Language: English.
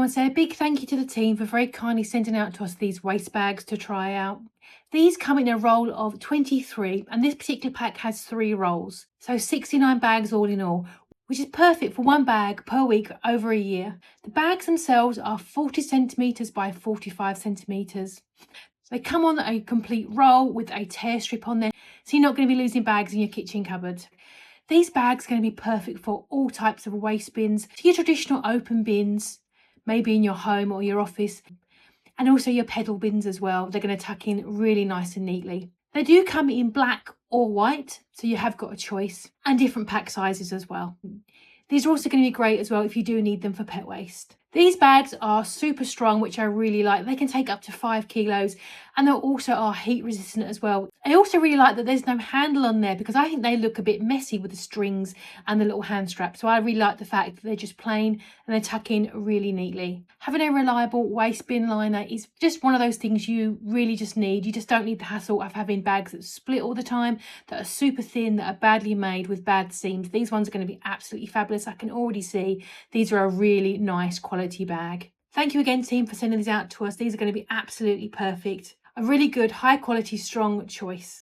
want to say a big thank you to the team for very kindly sending out to us these waist bags to try out. These come in a roll of 23, and this particular pack has 3 rolls, so 69 bags all in all, which is perfect for 1 bag per week over a year. The bags themselves are 40 centimetres by 45 centimetres. They come on a complete roll with a tear strip on there, so you're not going to be losing bags in your kitchen cupboard. These bags are going to be perfect for all types of waste bins, so your traditional open bins, maybe in your home or your office, and also your pedal bins as well. They're going to tuck in really nice and neatly. They do come in black or white, so you have got a choice, and different pack sizes as well. These are also going to be great as well if you do need them for pet waste. These bags are super strong, which I really like. They can take up to 5 kilos, and they also are heat resistant as well. I also really like that there's no handle on there, because I think they look a bit messy with the strings and the little hand strap. So I really like the fact that they're just plain and they tuck in really neatly. Having a reliable waste bin liner is just one of those things you really just need. You just don't need the hassle of having bags that split all the time, that are super thin, that are badly made with bad seams. These ones are going to be absolutely fabulous. I can already see these are a really nice quality bag. Thank you again, team, for sending these out to us. These are going to be absolutely perfect. A really good, high quality, strong choice.